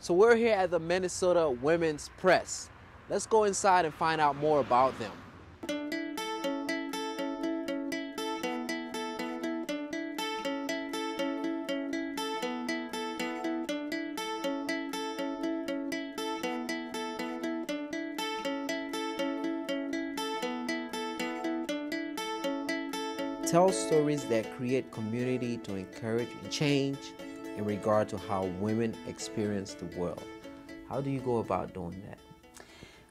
So we're here at the Minnesota Women's Press. Let's go inside and find out more about them. Tell stories that create community to encourage change in regard to how women experience the world. How do you go about doing that?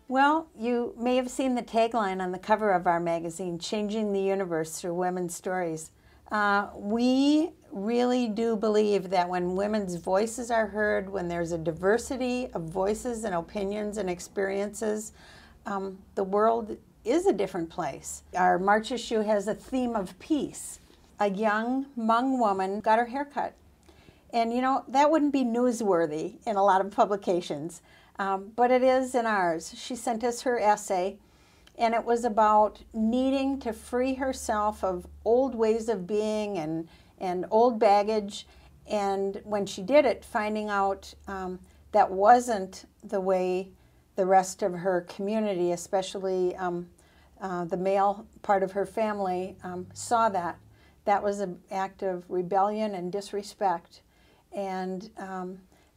Well, you may have seen the tagline on the cover of our magazine, Changing the Universe Through Women's Stories. We really do believe that when women's voices are heard, when there's a diversity of voices and opinions and experiences, the world is a different place. Our March issue has a theme of peace. A young Hmong woman got her hair cut. And you know, that wouldn't be newsworthy in a lot of publications, but it is in ours. She sent us her essay, and it was about needing to free herself of old ways of being and old baggage. And when she did it, finding out that wasn't the way the rest of her community, especially the male part of her family, saw that. That was an act of rebellion and disrespect. And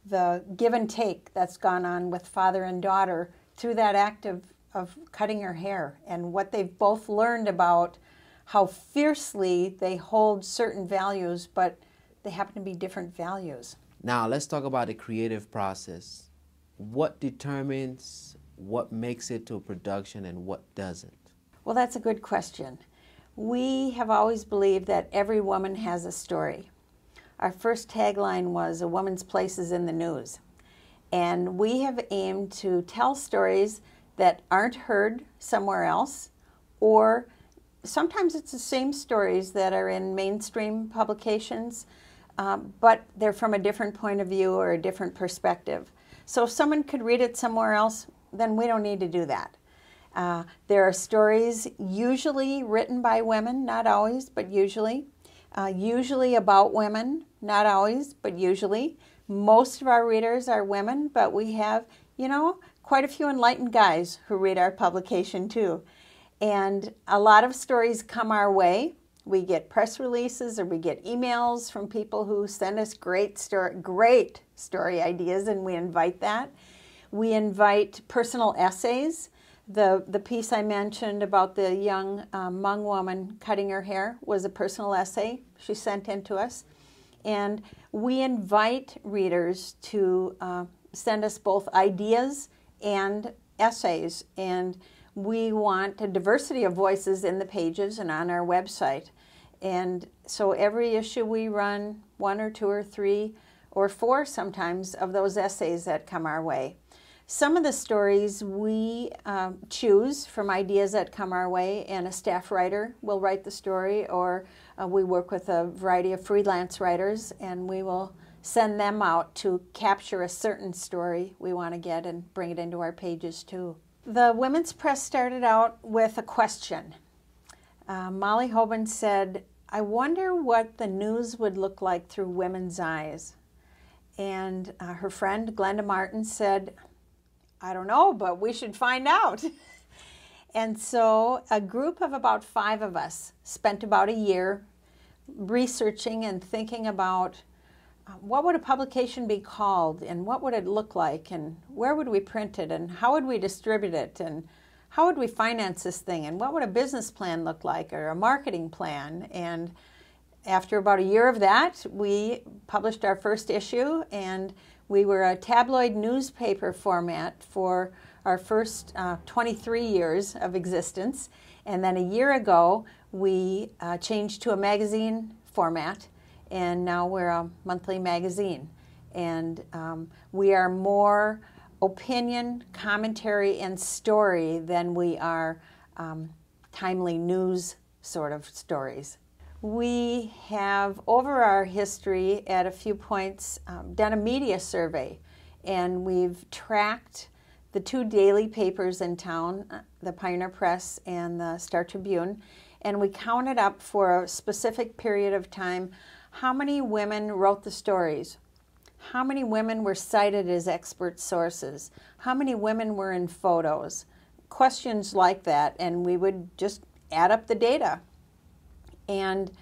the give and take that's gone on with father and daughter through that act of cutting her hair, and what they've both learned about how fiercely they hold certain values, but they happen to be different values. Now let's talk about the creative process. What determines what makes it to production and what doesn't? Well, that's a good question. We have always believed that every woman has a story. Our first tagline was, "A woman's place is in the news." And we have aimed to tell stories that aren't heard somewhere else, or sometimes it's the same stories that are in mainstream publications, but they're from a different point of view or a different perspective. So if someone could read it somewhere else, then we don't need to do that. There are stories usually written by women, not always, but usually. Usually about women, not always, but usually. Most of our readers are women, but we have, you know, quite a few enlightened guys who read our publication too. And a lot of stories come our way. We get press releases or we get emails from people who send us great story ideas, and we invite that. We invite personal essays. The piece I mentioned about the young Hmong woman cutting her hair was a personal essay she sent in to us. And we invite readers to send us both ideas and essays. And we want a diversity of voices in the pages and on our website. And so every issue we run 1 or 2 or 3 or 4 sometimes of those essays that come our way. Some of the stories we choose from ideas that come our way, and a staff writer will write the story, or we work with a variety of freelance writers, and we will send them out to capture a certain story we want to get and bring it into our pages too. The Women's Press started out with a question. Molly Hoban said, "I wonder what the news would look like through women's eyes." And her friend Glenda Martin said, "I don't know, but we should find out." And so a group of about 5 of us spent about a year researching and thinking about what would a publication be called, and what would it look like, and where would we print it, and how would we distribute it, and how would we finance this thing, and what would a business plan look like, or a marketing plan. And after about a year of that, we published our first issue, and we were a tabloid newspaper format for our first 23 years of existence. And then a year ago, we changed to a magazine format, and now we're a monthly magazine. And we are more opinion, commentary, and story than we are timely news sort of stories. We have, over our history at a few points, done a media survey, and we've tracked the 2 daily papers in town, the Pioneer Press and the Star Tribune, and we counted up for a specific period of time how many women wrote the stories. how many women were cited as expert sources, how many women were in photos, questions like that, and we would just add up the data. And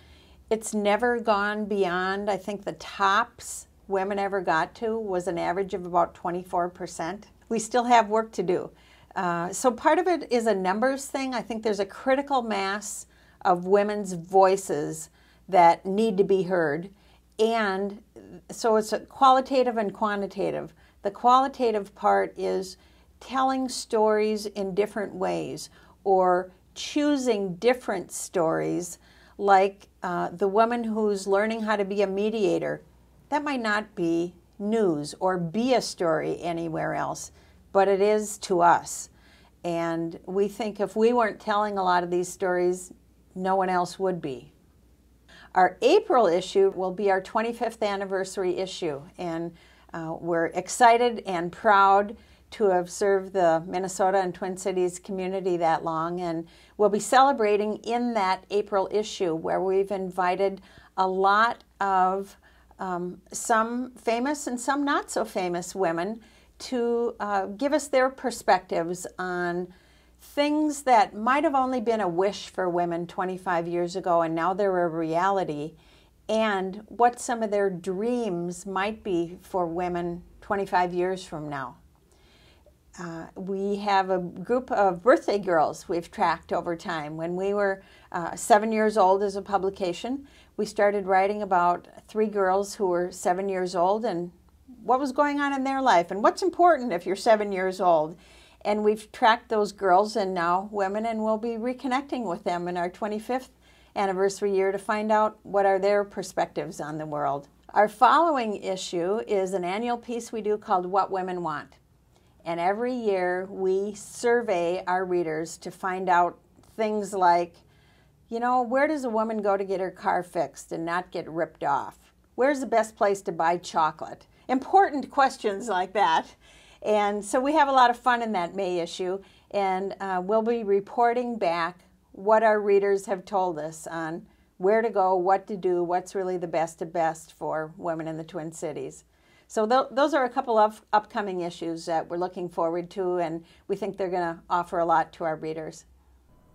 it's never gone beyond, I think the tops women ever got to was an average of about 24%. We still have work to do. So part of it is a numbers thing. I think there's a critical mass of women's voices that need to be heard. And so it's qualitative and quantitative. The qualitative part is telling stories in different ways or choosing different stories, like the woman who's learning how to be a mediator. That might not be news or be a story anywhere else, but it is to us. And we think if we weren't telling a lot of these stories, no one else would be. Our April issue will be our 25th anniversary issue, and we're excited and proud to have served the Minnesota and Twin Cities community that long, and we'll be celebrating in that April issue where we've invited a lot of some famous and some not so famous women to give us their perspectives on things that might have only been a wish for women 25 years ago and now they're a reality, and what some of their dreams might be for women 25 years from now. We have a group of birthday girls we've tracked over time. When we were 7 years old as a publication, we started writing about 3 girls who were 7 years old and what was going on in their life and what's important if you're 7 years old. And we've tracked those girls and now women, and we'll be reconnecting with them in our 25th anniversary year to find out what are their perspectives on the world. Our following issue is an annual piece we do called What Women Want. And every year we survey our readers to find out things like, you know, where does a woman go to get her car fixed and not get ripped off? Where's the best place to buy chocolate? Important questions like that. And so we have a lot of fun in that May issue, and we'll be reporting back what our readers have told us on where to go, what to do, what's really the best of best for women in the Twin Cities. So those are a couple of upcoming issues that we're looking forward to, and we think they're going to offer a lot to our readers.